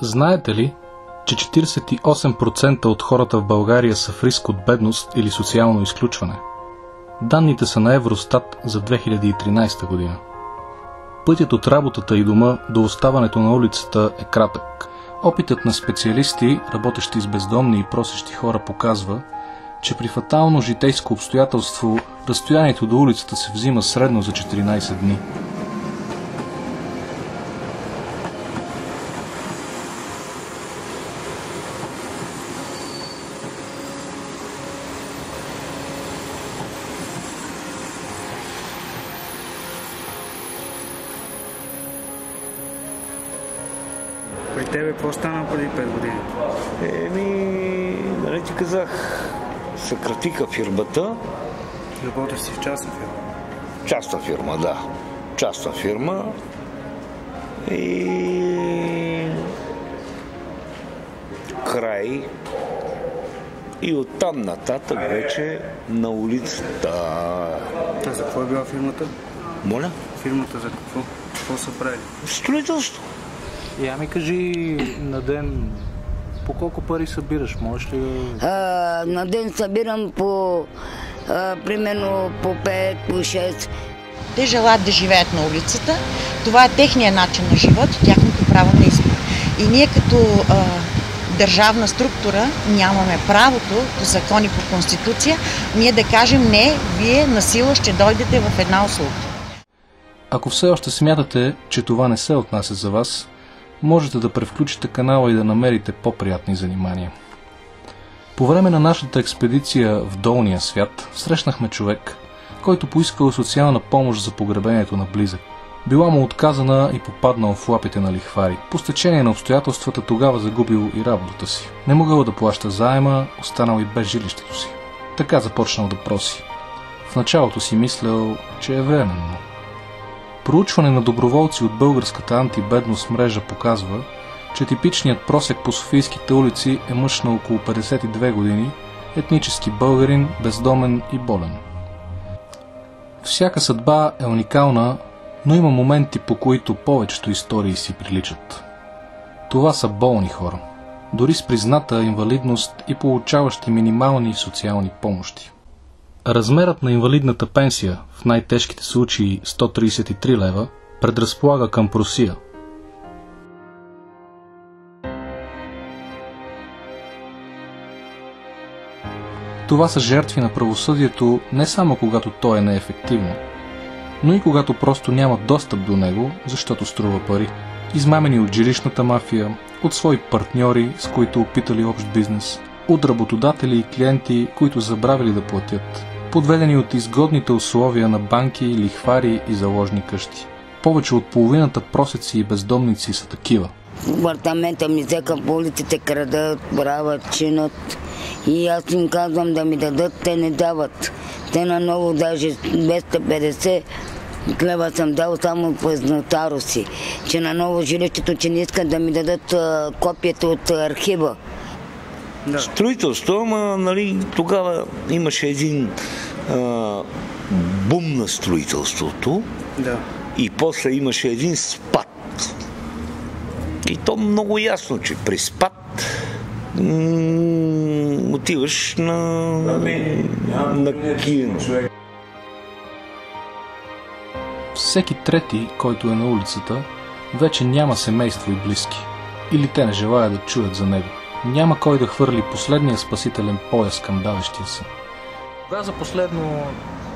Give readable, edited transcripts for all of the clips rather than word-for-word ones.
Знаете ли, че 48% от хората в България са в риск от бедност или социално изключване? Данните са на Евростат за 2013 година. Пътят от работата и дома до оставането на улицата е кратък. Опитът на специалисти, работещи с бездомни и просещи хора, показва, че при фатално житейско обстоятелство разстоянието до улицата се взима средно за 14 дни. При тебе какво стана преди 5 години? Нали ти казах, съкратиха фирмата. Работиш си в частна фирма? Частна фирма, да. Частна фирма. И край. И оттам нататък вече на улицата. А за какво е била фирмата? Моля? Фирмата за какво? Какво са правили? Строителство. Ами кажи на ден по колко пари събираш? Можеш ли На ден събирам по примерно по 5, по 6. Те желаят да живеят на улицата. Това е техния начин на живот и тяхното право на избор. И ние като държавна структура нямаме правото по закони, по конституция, ние да кажем не, вие насила ще дойдете в една услуга. Ако все още смятате, че това не се отнася за вас, можете да превключите канала и да намерите по-приятни занимания. По време на нашата експедиция в долния свят срещнахме човек, който поискал социална помощ за погребението на близък. Била му отказана и попаднал в лапите на лихвари. По стечение на обстоятелствата тогава загубил и работата си. Не могъл да плаща заема, останал и без жилището си. Така започнал да проси. В началото си мислял, че е временно. Проучване на доброволци от българската антибедност мрежа показва, че типичният просек по софийските улици е мъж на около 52 години, етнически българин, бездомен и болен. Всяка съдба е уникална, но има моменти, по които повечето истории си приличат. Това са болни хора, дори с призната инвалидност и получаващи минимални социални помощи. Размерът на инвалидната пенсия, в най-тежките случаи 133 лева, предразполага към просия. Това са жертви на правосъдието не само когато то е неефективно, но и когато просто нямат достъп до него, защото струва пари. Измамени от жилищната мафия, от свои партньори, с които опитали общ бизнес, от работодатели и клиенти, които забравили да платят, подведени от изгодните условия на банки, лихвари и заложни къщи. Повече от половината просеци и бездомници са такива. В апартамента ми взеха по улиците, крадат, правят, чинат. И аз им казвам да ми дадат, те не дават. Те наново даже 250 лева съм дал само през нотаро си. Че наново жилището, че не искат да ми дадат копията от архива. Да. Строителство, ама нали, тогава имаше един бум на строителството. Да. И после имаше един спад. И то много ясно, че при спад отиваш на кино. Всеки трети, който е на улицата, вече няма семейство и близки. Или те не желаят да чуят за него. Няма кой да хвърли последния спасителен пояс към давещия се. Кога за последно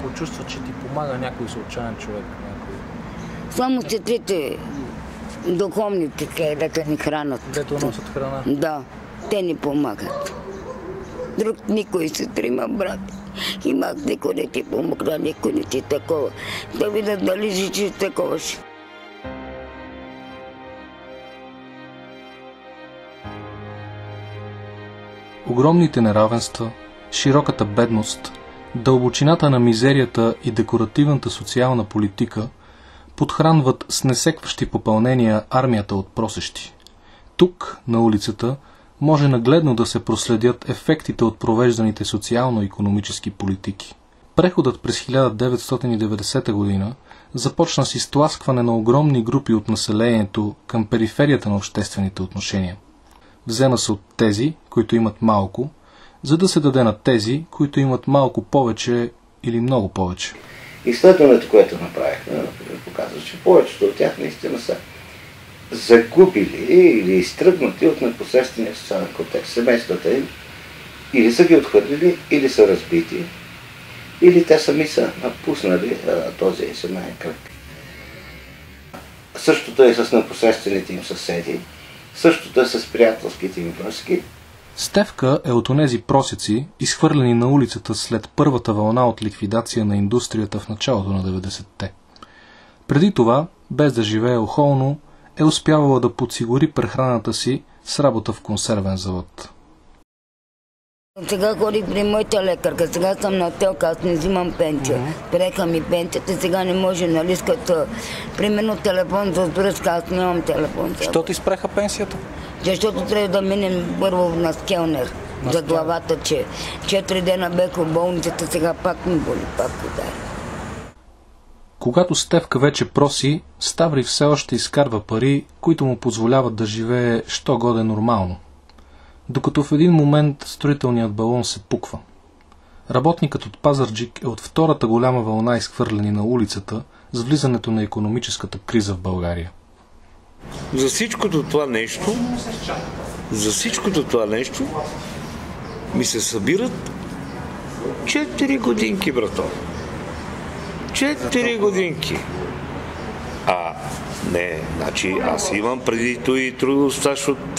почувства, че ти помага някой случайен човек? Само сестрите, духовните, да ни хранат. Дето носят храна? Да, те ни помагат. Друг никой сестри има брат. Имах никой не ти помогна, никой не ти такова. Да видят дали жичи такова си. Огромните неравенства, широката бедност, дълбочината на мизерията и декоративната социална политика подхранват с несекващи попълнения армията от просещи. Тук, на улицата, може нагледно да се проследят ефектите от провежданите социално-икономически политики. Преходът през 1990 година започна с изтласкване на огромни групи от населението към периферията на обществените отношения. Взема се от тези, които имат малко, за да се даде на тези, които имат малко повече или много повече. Изследването, което направихме, показва, че повечето от тях наистина са загубили или изтръгнати от непосредствения социален контекст. Семействата им или са ги отхвърлили, или са разбити, или те сами са напуснали този семейен кръг. Същото е с непосредствените им съседи, същото е с приятелските им връзки. Стефка е от онези просеци, изхвърлени на улицата след първата вълна от ликвидация на индустрията в началото на 90-те. Преди това, без да живее охолно, е успявала да подсигури прехраната си с работа в консервен завод. Сега ходих при моята лекарка, сега съм на телка, аз не взимам пенсия. Приеха ми пенсията, сега не може, нали, като примерно телефон за връзка, аз нямам телефон. Що ти спреха пенсията? Защото трябва да минем първо на скелнер за главата, че 4 дена бех в болницата, сега пак ми боли, пак удари. Когато Стефка вече проси, Ставри все още изкарва пари, които му позволяват да живее що годе нормално. Докато в един момент строителният балон се пуква. Работникът от Пазарджик е от втората голяма вълна изхвърлени на улицата с влизането на икономическата криза в България. За всичкото това нещо ми се събират 4 годинки, брато. 4 годинки. Не, значи аз имам предито и трудов стаж от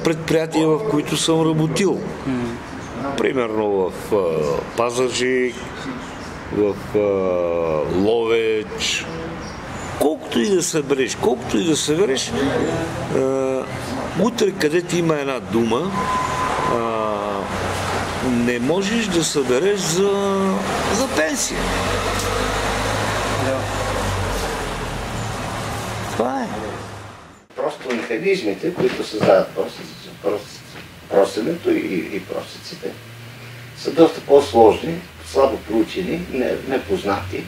предприятия, в които съм работил. Примерно в Пазарджик, в Ловеч. Колкото и да събереш, утре, където има една дума, не можеш да събереш за пенсия. Това е. Просто механизмите, които създават просенето и просеците, са доста по-сложни, слабо проучени, непознати.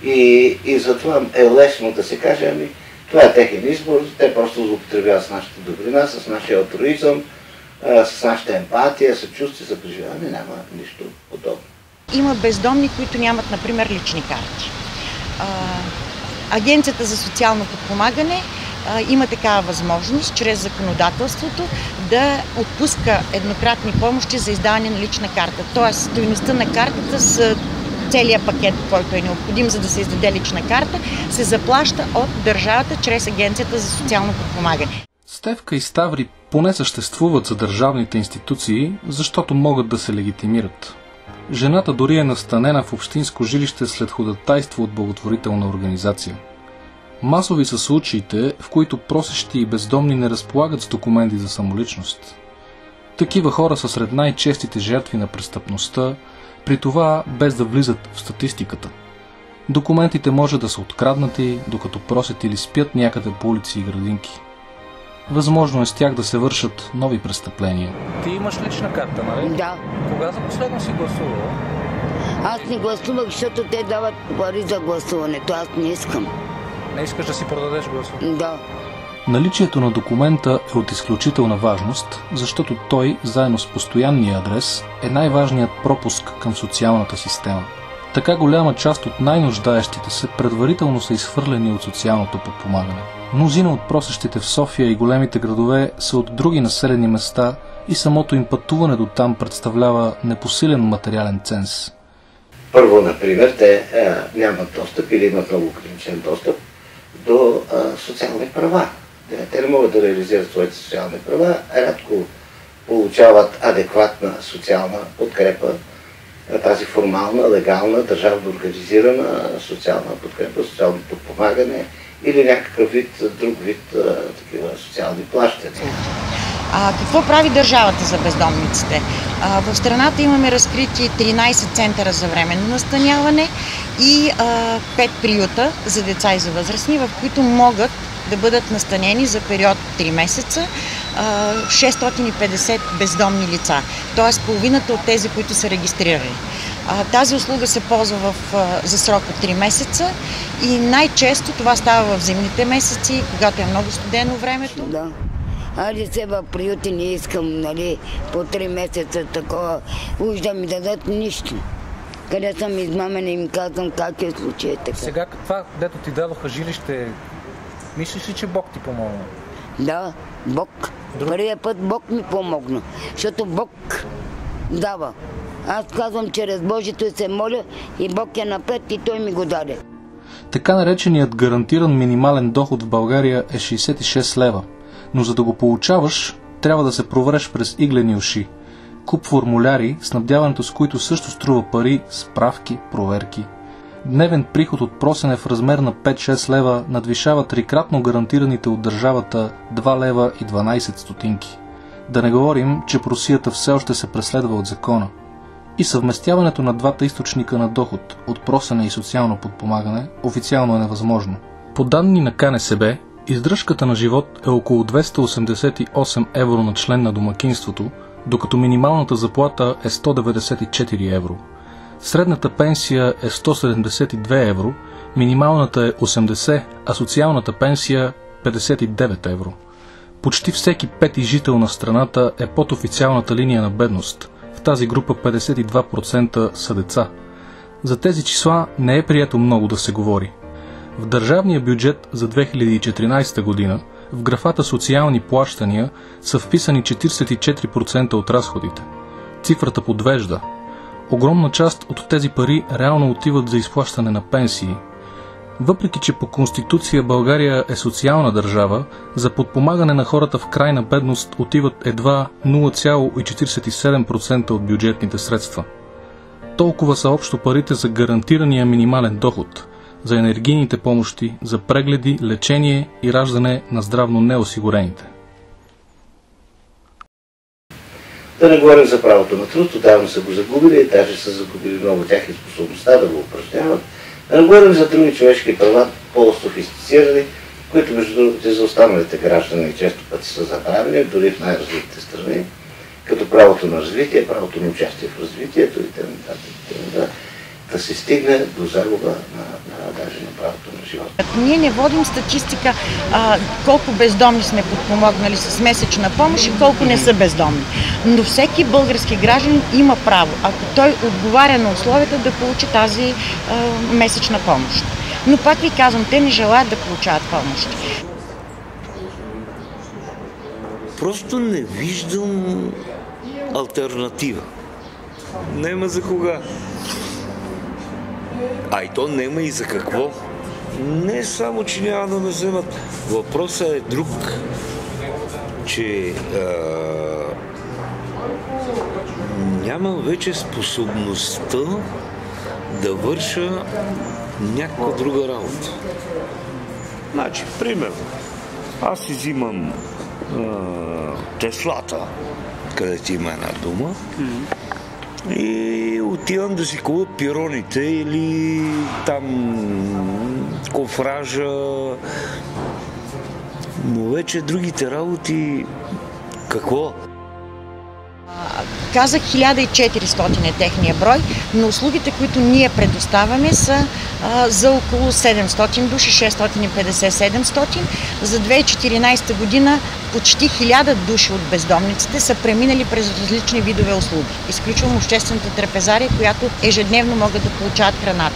И затова е лесно да се каже, ами това е техен избор, те просто злоупотребяват с нашата добрина, с нашия алтруизъм, с нашата емпатия, съчувствие за преживяване, няма нищо подобно. Има бездомни, които нямат, например, лични карти. Агенцията за социално подпомагане има такава възможност, чрез законодателството, да отпуска еднократни помощи за издаване на лична карта. Тоест, стойността на картата с целият пакет, който е необходим, за да се издаде лична карта, се заплаща от държавата чрез Агенцията за социално подпомагане. Стефка и Ставри поне съществуват за държавните институции, защото могат да се легитимират. Жената дори е настанена в общинско жилище след ходатайство от благотворителна организация. Масови са случаите, в които просещи и бездомни не разполагат с документи за самоличност. Такива хора са сред най-честите жертви на престъпността, при това без да влизат в статистиката. Документите може да са откраднати, докато просят или спят някъде по улици и градинки. Възможно е с тях да се вършат нови престъпления. Ти имаш лична карта, нали? Да. Кога за последно си гласувала? Аз не гласувах, защото те дават пари за гласуването. Аз не искам. Не искаш да си продадеш гласа? Да. Наличието на документа е от изключителна важност, защото той, заедно с постоянния адрес, е най-важният пропуск към социалната система. Така голяма част от най-нуждаещите се предварително са изхвърлени от социалното подпомагане. Мнозина от просещите в София и големите градове са от други населени места и самото им пътуване до там представлява непосилен материален ценз. Първо, например, те нямат достъп или имат много ограничен достъп до социални права. Те не могат да реализират своите социални права, рядко получават адекватна социална подкрепа, тази формална, легална, държавно организирана социална подкрепа, социално подпомагане или някакъв вид, друг вид такива социални плащания. Какво прави държавата за бездомниците? В страната имаме разкрити 13 центъра за временно настаняване и 5 приюта за деца и за възрастни, в които могат да бъдат настанени за период 3 месеца 650 бездомни лица, т.е. половината от тези, които са регистрирани. Тази услуга се ползва за срок от 3 месеца и най-често това става в зимните месеци, когато е много студено времето. Да. Айде се в приюти не искам, нали, по 3 месеца такова. Уж да ми дадат нищо. Къде съм измамена, им казвам как е случай така. Сега това, дето ти дадоха жилище, мислиш ли, че Бог ти помогна? Да, Бог. Първият път Бог ми помогна, защото Бог дава. Аз казвам, чрез Божието се моля и Бог е напред и Той ми го даде. Така нареченият гарантиран минимален доход в България е 66 лева, но за да го получаваш, трябва да се провереш през иглени уши. Куп формуляри, снабдяването с които също струва пари, справки, проверки. Дневен приход от просене в размер на 5-6 лева надвишава трикратно гарантираните от държавата 2 лева и 12 стотинки. Да не говорим, че просията все още се преследва от закона. И съвместяването на двата източника на доход от просене и социално подпомагане официално е невъзможно. По данни на КНСБ, издръжката на живот е около 288 евро на член на домакинството, докато минималната заплата е 194 евро. Средната пенсия е 172 евро, минималната е 80, а социалната пенсия 59 евро. Почти всеки пети жител на страната е под официалната линия на бедност. В тази група 52% са деца. За тези числа не е прието много да се говори. В държавния бюджет за 2014 година в графата социални плащания са вписани 44% от разходите. Цифрата подвежда. Огромна част от тези пари реално отиват за изплащане на пенсии. Въпреки че по Конституция България е социална държава, за подпомагане на хората в крайна бедност отиват едва 0,47% от бюджетните средства. Толкова са общо парите за гарантирания минимален доход, за енергийните помощи, за прегледи, лечение и раждане на здравно неосигурените. Да не говорим за правото на труд, отдавна са го загубили, даже са загубили много тях и способността да го упражняват. Да не говорим за други човешки права, по-софистицирани, които между другото за останалите граждани често пъти са забравени, дори в най-развитите страни, като правото на развитие, правото на участие в развитието и т.н. Да се стигне до загуба даже на правото на живота. Ние не водим статистика колко бездомни сме подпомогнали с месечна помощ и колко не са бездомни. Но всеки български гражданин има право, ако той отговаря на условията, да получи тази месечна помощ. Но пак ви казвам, те не желаят да получават помощ. Просто не виждам алтернатива. Нема за кога. А и то нема и за какво. Не само, че няма да ме вземат. Въпросът е друг, че нямам вече способността да върша някаква друга работа. Значи, примерно, аз си взимам Теслата, където има една дума, и отивам да си купя пироните или там кофража, но вече другите работи какво? Казах 1400 е техния брой, но услугите, които ние предоставяме са за около 700 души, 650-700. За 2014 година почти 1000 души от бездомниците са преминали през различни видове услуги. Изключвам обществената трапезария, която ежедневно могат да получават храната.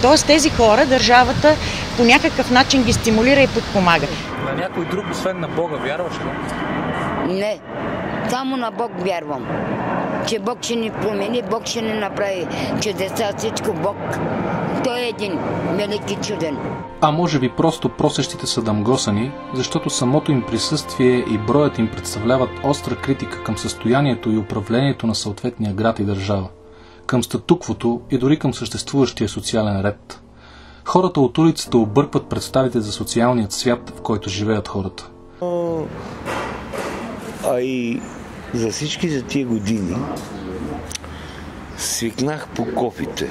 Тоест тези хора държавата по някакъв начин ги стимулира и подпомага. На някой друг, освен на Бога, вярваш ли? Не, само на Бог вярвам. Че Бог ще ни промени, Бог ще ни направи чудеса, всичко Бог. Той е един велики чуден. А може би просто просещите са дамгосани, защото самото им присъствие и броят им представляват остра критика към състоянието и управлението на съответния град и държава, към статуквото и дори към съществуващия социален ред. Хората от улицата объркват представите за социалният свят, в който живеят хората. А и за всички за тия години свикнах по кофите.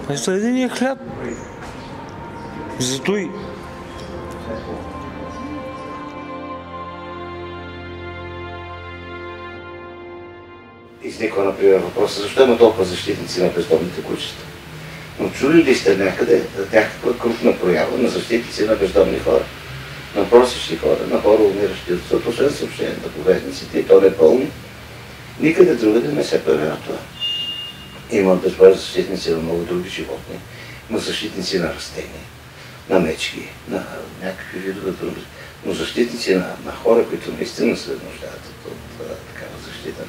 Вместо единия хляб. Зато и изниква, например, въпроса, защо има толкова защитници на бездомните кучета. Но чули ли сте някъде някаква крупна проява на защитници на бездомни хора, на просещи хора, на хора, умиращи от съд, освен съобщенията по вестниците, и то не пълно? Никъде другаде не се появява това. Има безброй защитници на много други животни, има защитници на растения, на мечки, на някакви видове други, но защитници на хора, които наистина се нуждаят от такава защита,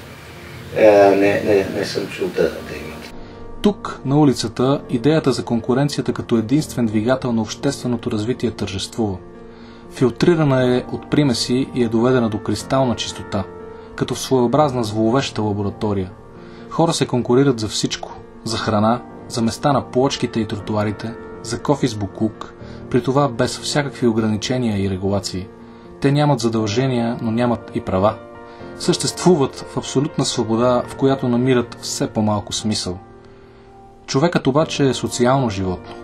не съм чул да имат. Тук, на улицата, идеята за конкуренцията като единствен двигател на общественото развитие тържествува. Филтрирана е от примеси и е доведена до кристална чистота, като в своеобразна зловеща лаборатория. Хора се конкурират за всичко – за храна, за места на плочките и тротуарите, за кофи с боклук, при това без всякакви ограничения и регулации. Те нямат задължения, но нямат и права. Съществуват в абсолютна свобода, в която намират все по-малко смисъл. Човекът обаче е социално животно.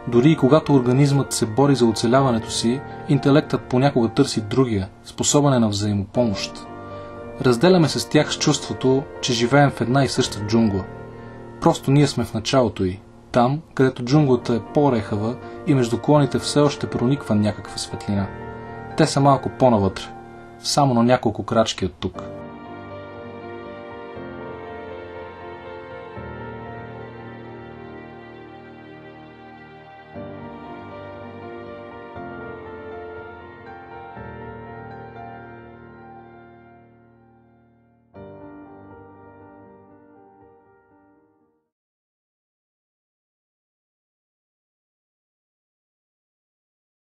Дори и когато организмът се бори за оцеляването си, интелектът понякога търси другия, способен е на взаимопомощ. Разделяме се с тях с чувството, че живеем в една и съща джунгла. Просто ние сме в началото й, там, където джунглата е по-рехава и между клоните все още прониква някаква светлина. Те са малко по-навътре, само на няколко крачки от тук.